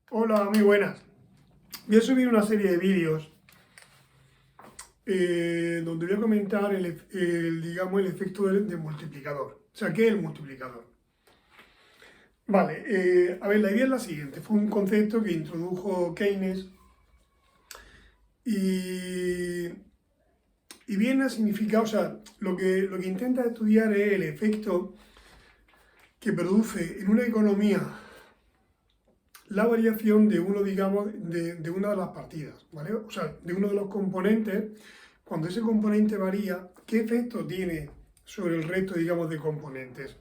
Hola, muy buenas. Voy a subir una serie de vídeos donde voy a comentar digamos, el efecto del multiplicador. O sea, ¿qué es el multiplicador? Vale, a ver, la idea es la siguiente. Fue un concepto que introdujo Keynes y, y viene a significar, o sea, lo que intenta estudiar es el efecto que produce en una economía la variación de uno, digamos, de una de las partidas, ¿vale? O sea, de uno de los componentes. Cuando ese componente varía, ¿qué efecto tiene sobre el resto, digamos, de componentes?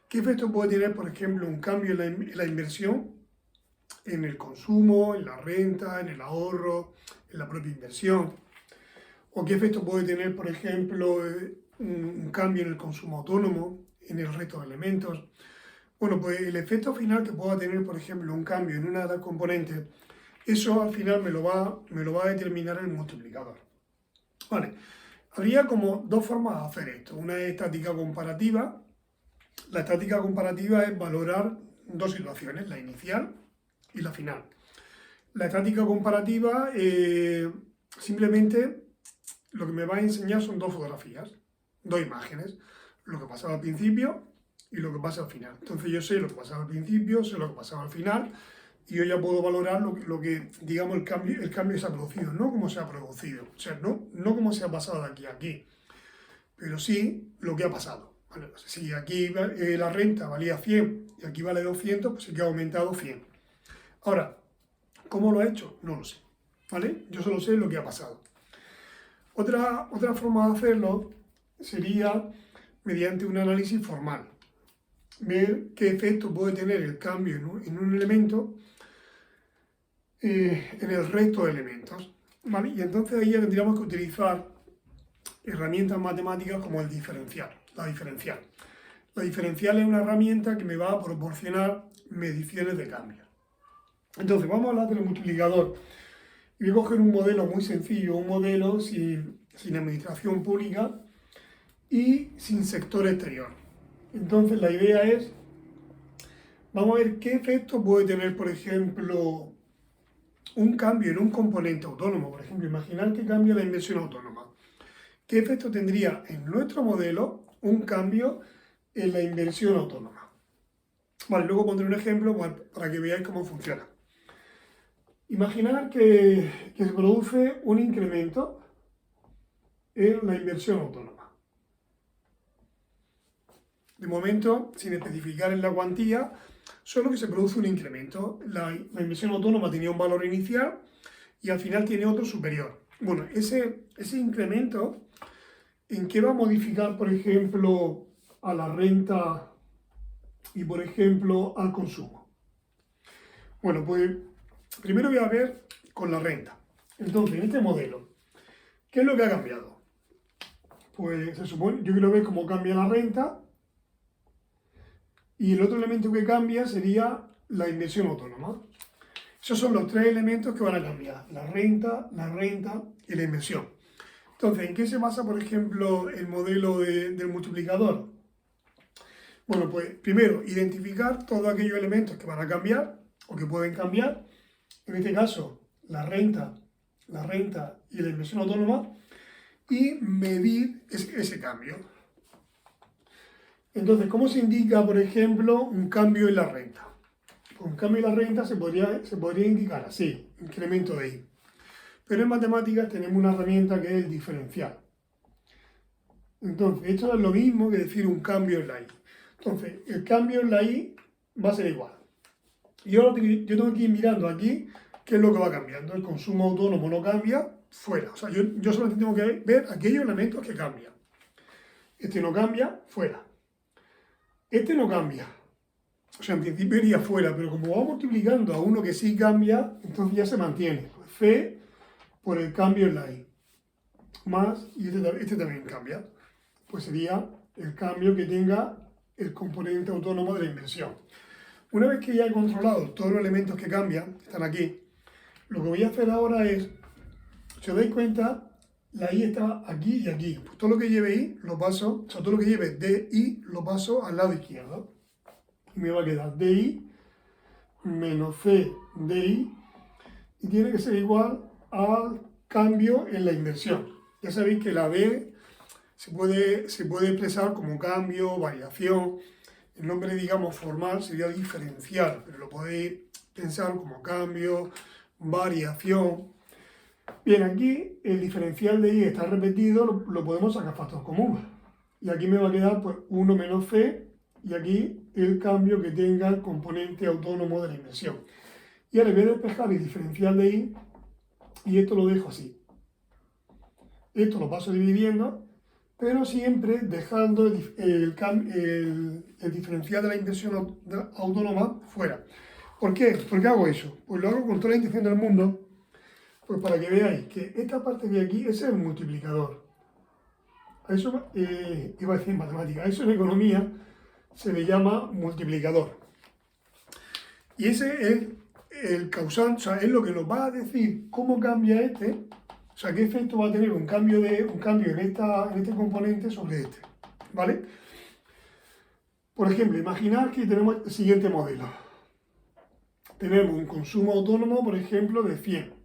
¿Qué efecto puede tener, por ejemplo, un cambio en la inversión, en el consumo, en la renta, en el ahorro, en la propia inversión? ¿O qué efecto puede tener, por ejemplo, un cambio en el consumo autónomo, en el resto de elementos? Bueno, pues el efecto final que pueda tener, por ejemplo, un cambio en una de las componentes, eso al final me lo va a determinar el multiplicador. Vale, habría como dos formas de hacer esto. Una es estática comparativa. La estática comparativa es valorar dos situaciones, la inicial y la final. La estática comparativa simplemente lo que me va a enseñar son dos fotografías, dos imágenes, lo que pasaba al principio y lo que pasa al final. Entonces yo sé lo que pasaba al principio, sé lo que pasaba al final y yo ya puedo valorar lo que digamos, el cambio se ha producido, no cómo se ha producido, o sea, no cómo se ha pasado de aquí a aquí, pero sí lo que ha pasado. ¿Vale? Si aquí la renta valía 100 y aquí vale 200, pues sí que ha aumentado 100. Ahora, ¿cómo lo ha hecho? No lo sé, ¿vale? Yo solo sé lo que ha pasado. Otra forma de hacerlo sería mediante un análisis formal, ver qué efecto puede tener el cambio en un elemento en el resto de elementos, ¿vale? Y entonces ahí ya tendríamos que utilizar herramientas matemáticas como el diferencial, la diferencial. La diferencial es una herramienta que me va a proporcionar mediciones de cambio. Entonces, vamos a hablar del multiplicador. Y voy a coger un modelo muy sencillo, un modelo sin administración pública y sin sector exterior. Entonces, la idea es, vamos a ver qué efecto puede tener, por ejemplo, un cambio en un componente autónomo. Por ejemplo, imaginar que cambia la inversión autónoma. ¿Qué efecto tendría en nuestro modelo un cambio en la inversión autónoma? Vale, luego pondré un ejemplo para que veáis cómo funciona. Imaginar que se produce un incremento en la inversión autónoma. De momento, sin especificar en la cuantía, solo que se produce un incremento. La inversión autónoma tenía un valor inicial y al final tiene otro superior. Bueno, ese incremento, ¿en qué va a modificar, por ejemplo, a la renta y, por ejemplo, al consumo? Bueno, pues primero voy a ver con la renta. Entonces, en este modelo, ¿qué es lo que ha cambiado? Pues se supone, yo quiero ver cómo cambia la renta y el otro elemento que cambia sería la inversión autónoma. Esos son los tres elementos que van a cambiar, la renta y la inversión. Entonces, ¿en qué se basa, por ejemplo, el modelo del multiplicador? Bueno, pues primero, identificar todos aquellos elementos que van a cambiar o que pueden cambiar. En este caso, la renta y la inversión autónoma, y medir ese cambio. Entonces, ¿cómo se indica, por ejemplo, un cambio en la renta? Pues un cambio en la renta se podría indicar así, incremento de I. Pero en matemáticas tenemos una herramienta que es el diferencial. Entonces, esto es lo mismo que decir un cambio en la I. Entonces, el cambio en la I va a ser igual. Yo tengo que ir mirando aquí qué es lo que va cambiando. El consumo autónomo no cambia, fuera. O sea, yo solamente tengo que ver aquellos elementos que cambian. Este no cambia, fuera. Este no cambia. O sea, en principio iría fuera, pero como va multiplicando a uno que sí cambia, entonces ya se mantiene. Pues C por el cambio en la I. Más, y este también cambia. Pues sería el cambio que tenga el componente autónomo de la inversión. Una vez que ya he controlado todos los elementos que cambian, que están aquí, lo que voy a hacer ahora es, si os dais cuenta, la I está aquí y aquí. Pues todo lo que lleve I lo paso, o sea, todo lo que lleve DI lo paso al lado izquierdo. Y me va a quedar DI, menos C de I y tiene que ser igual al cambio en la inversión. Ya sabéis que la B se puede expresar como cambio, variación. El nombre, digamos, formal sería diferencial, pero lo podéis pensar como cambio, variación. Bien, aquí el diferencial de y está repetido, lo podemos sacar factor común. Y aquí me va a quedar pues 1 menos c, y aquí el cambio que tenga el componente autónomo de la inversión. Y ahora voy a despejar el diferencial de y esto lo dejo así. Esto lo paso dividiendo, pero siempre dejando el diferencial de la inversión autónoma fuera. ¿Por qué? ¿Por qué hago eso? Pues lo hago con toda la intención del mundo, pues para que veáis que esta parte de aquí, ese es el multiplicador. A eso, iba a decir en matemática, a eso en economía se le llama multiplicador. Y ese es el causante, o sea, es lo que nos va a decir cómo cambia este, o sea, qué efecto va a tener un cambio en este componente sobre este, ¿vale? Por ejemplo, imaginar que tenemos el siguiente modelo. Tenemos un consumo autónomo, por ejemplo, de 100.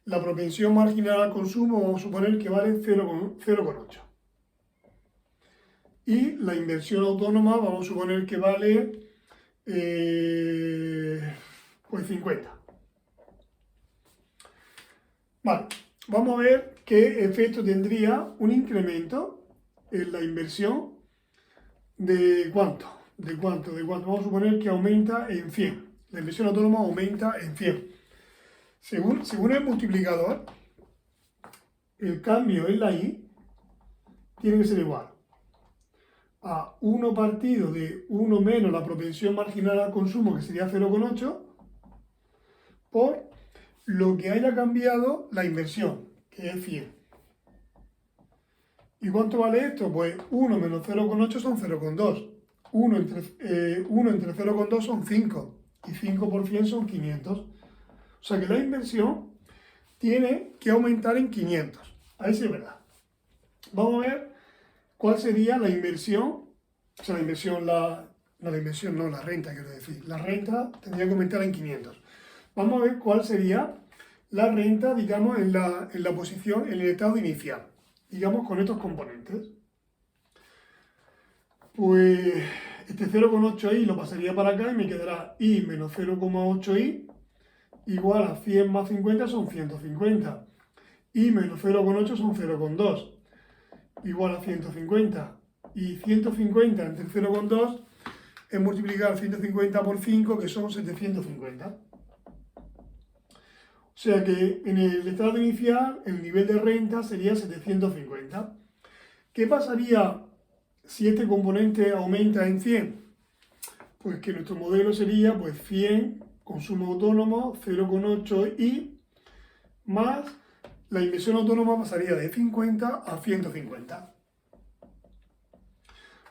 La propensión marginal al consumo vamos a suponer que vale 0,8. Y la inversión autónoma vamos a suponer que vale pues 50. Vale, vamos a ver qué efecto tendría un incremento en la inversión de cuánto. Vamos a suponer que aumenta en 100. La inversión autónoma aumenta en 100. Según el multiplicador, el cambio en la I tiene que ser igual a 1 partido de 1 menos la propensión marginal al consumo, que sería 0,8, por lo que haya cambiado la inversión, que es 100. ¿Y cuánto vale esto? Pues 1 menos 0,8 son 0,2. 1 entre 0,2 son 5. Y 5 por 100 son 500. O sea que la inversión tiene que aumentar en 500. Ahí sí es verdad. Vamos a ver cuál sería la inversión. O sea, la renta, quiero decir. La renta tendría que aumentar en 500. Vamos a ver cuál sería la renta, digamos, en la posición, en el estado inicial. Digamos, con estos componentes. Pues este 0,8i lo pasaría para acá y me quedará i menos 0,8i igual a 100 más 50 son 150. I menos 0,8 son 0,2 igual a 150. Y 150 entre 0,2 es multiplicar 150 por 5, que son 750. O sea que en el estado inicial el nivel de renta sería 750. ¿Qué pasaría si este componente aumenta en 100? Pues que nuestro modelo sería pues 100 consumo autónomo, 0,8i, más la inversión autónoma pasaría de 50 a 150.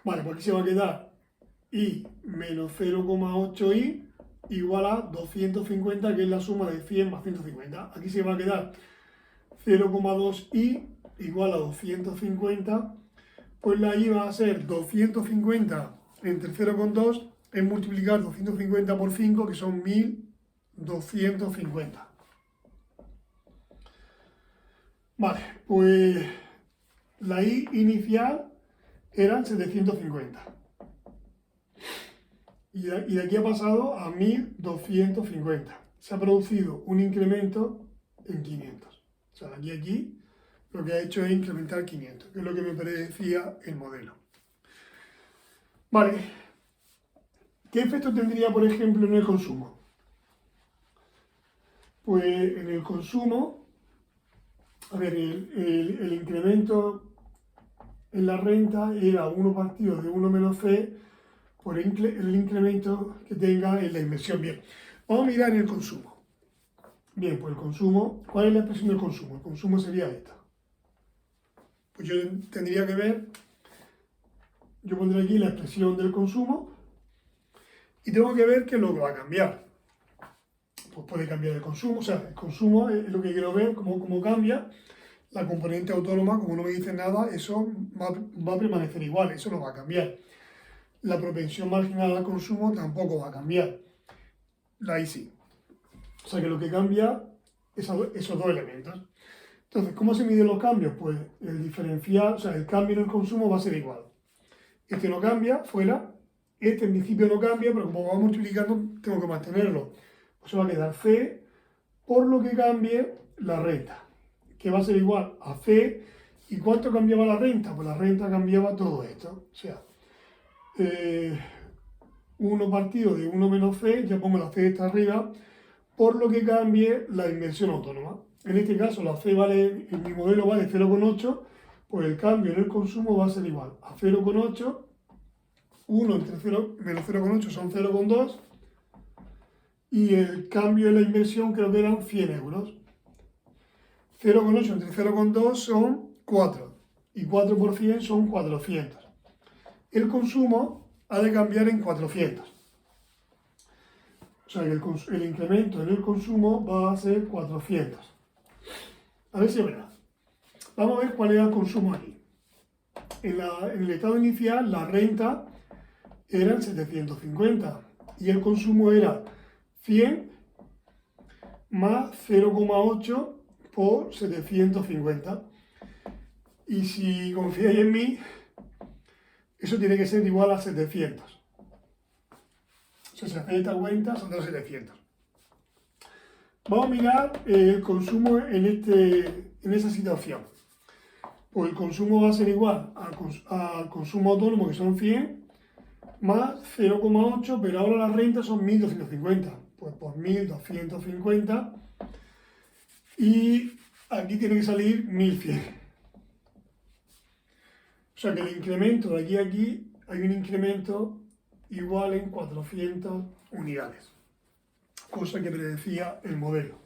Vale, pues aquí se va a quedar i menos 0,8i igual a 250, que es la suma de 100 más 150. Aquí se va a quedar 0,2i igual a 250, pues la i va a ser 250 entre 0,2 es multiplicar 250 por 5, que son 1250. Vale, pues la i inicial eran 750. Y de aquí ha pasado a 1250. Se ha producido un incremento en 500. O sea, de aquí a aquí lo que ha hecho es incrementar 500, que es lo que me predecía el modelo. Vale, ¿qué efecto tendría, por ejemplo, en el consumo? Pues en el consumo, a ver, el incremento en la renta era 1 partido de 1 menos c por el incremento que tenga en la inversión. Bien, vamos a mirar en el consumo. Bien, pues el consumo, ¿cuál es la expresión del consumo? El consumo sería esta. Pues yo tendría que ver, yo pondré aquí la expresión del consumo y tengo que ver qué es lo que va a cambiar. Pues puede cambiar el consumo, o sea, el consumo es lo que quiero ver, cómo cambia. La componente autónoma, como no me dice nada, eso va a permanecer igual, eso no va a cambiar. La propensión marginal al consumo tampoco va a cambiar. la I sí. O sea que lo que cambia es esos dos elementos. Entonces, ¿cómo se miden los cambios? Pues el diferencial, o sea, el cambio en el consumo va a ser igual. Este no cambia, fuera. Este en principio no cambia, pero como va multiplicando, tengo que mantenerlo. Pues va a quedar C por lo que cambie la renta, que va a ser igual a C. ¿Y cuánto cambiaba la renta? Pues la renta cambiaba todo esto. O sea, 1 partido de 1 menos C, ya pongo la C esta arriba, por lo que cambie la inversión autónoma. En este caso la C vale, en mi modelo vale 0,8, pues el cambio en el consumo va a ser igual a 0,8, 1 entre 0 menos 0,8 son 0,2, y el cambio en la inversión creo que eran 100 euros. 0,8 entre 0,2 son 4, y 4 por 100 son 400. El consumo ha de cambiar en 400. O sea que el incremento en el consumo va a ser 400. A ver si es verdad. Vamos a ver cuál era el consumo aquí. En el estado inicial la renta eran 750 y el consumo era 100 más 0,8 por 750. Y si confiáis en mí, eso tiene que ser igual a 700. O sea, si hacéis esta cuenta, son 700. Vamos a mirar el consumo en esa situación. Pues el consumo va a ser igual al consumo autónomo, que son 100, más 0,8, pero ahora la renta son 1.250. Pues por 1.250. Y aquí tiene que salir 1.100. O sea que el incremento de aquí a aquí, hay un incremento igual en 400 unidades. Cosa que predecía el modelo.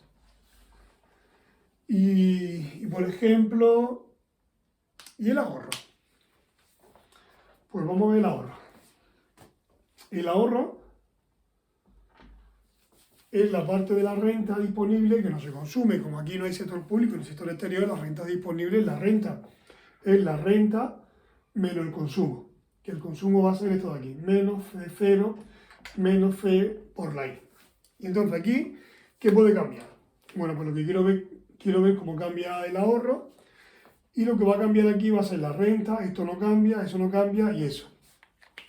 Y por ejemplo, ¿y el ahorro? Pues vamos a ver el ahorro. El ahorro es la parte de la renta disponible que no se consume. Como aquí no hay sector público ni sector exterior, la renta disponible es la renta. Es la renta menos el consumo. Que el consumo va a ser esto de aquí. Menos C0 menos C por la I. Y entonces aquí, ¿qué puede cambiar? Bueno, pues lo que quiero ver cómo cambia el ahorro. Y lo que va a cambiar aquí va a ser la renta. Esto no cambia, eso no cambia y eso.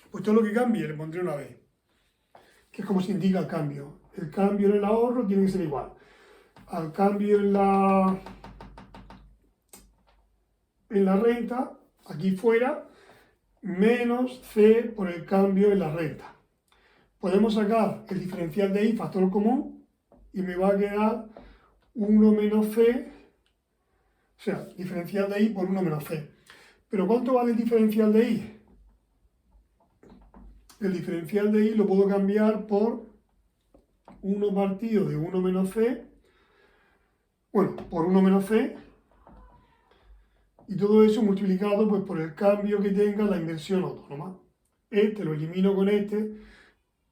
Pues todo lo que cambie le pondré una B, que es como se indica el cambio. El cambio en el ahorro tiene que ser igual al cambio en la renta, aquí fuera, menos C por el cambio en la renta. Podemos sacar el diferencial de I, factor común, y me va a quedar 1 menos C, o sea, diferencial de I por 1 menos C. ¿Pero cuánto vale el diferencial de I? El diferencial de I lo puedo cambiar por 1 partido de 1 menos C, bueno, por 1 menos C, y todo eso multiplicado pues, por el cambio que tenga la inversión autónoma. Este lo elimino con este,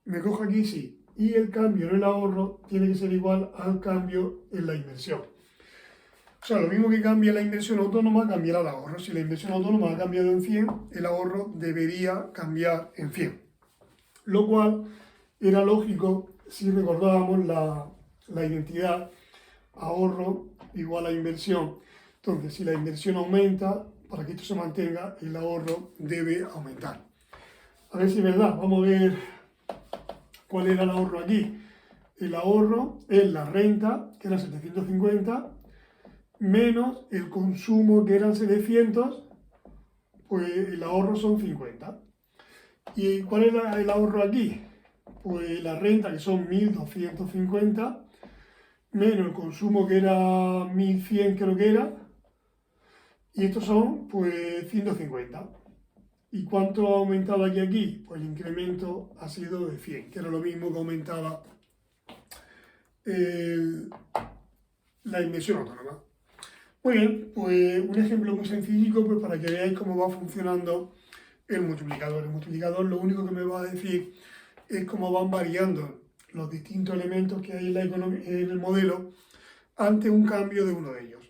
me cojo aquí sí, y el cambio en el ahorro tiene que ser igual al cambio en la inversión. O sea, lo mismo que cambia la inversión autónoma, cambiará el ahorro. Si la inversión autónoma ha cambiado en 100, el ahorro debería cambiar en 100. Lo cual era lógico si recordábamos la identidad ahorro igual a inversión. Entonces, si la inversión aumenta, para que esto se mantenga, el ahorro debe aumentar. A ver si es verdad. Vamos a ver cuál era el ahorro aquí. El ahorro es la renta, que era 750, menos el consumo, que eran 700, pues el ahorro son 50. ¿Y cuál era el ahorro aquí? Pues la renta, que son 1.250, menos el consumo, que era 1.100 creo que era, y estos son pues 150. ¿Y cuánto ha aumentado aquí? Pues el incremento ha sido de 100, que era lo mismo que aumentaba la inversión autónoma. Muy bien, pues un ejemplo muy sencillo pues para que veáis cómo va funcionando el multiplicador. El multiplicador lo único que me va a decir es cómo van variando los distintos elementos que hay en el modelo ante un cambio de uno de ellos.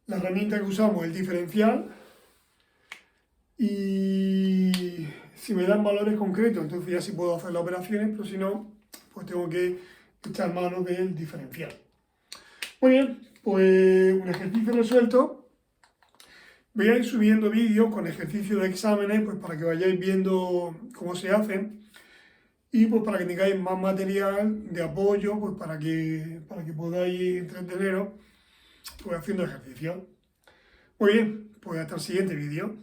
La herramienta que usamos es el diferencial y si me dan valores concretos, entonces ya sí puedo hacer las operaciones, pero si no, pues tengo que echar mano del diferencial. Muy bien, pues un ejercicio resuelto. Voy a ir subiendo vídeos con ejercicios de exámenes, pues para que vayáis viendo cómo se hacen y pues para que tengáis más material de apoyo, pues para que podáis entreteneros pues haciendo ejercicios. Muy bien, pues hasta el siguiente vídeo.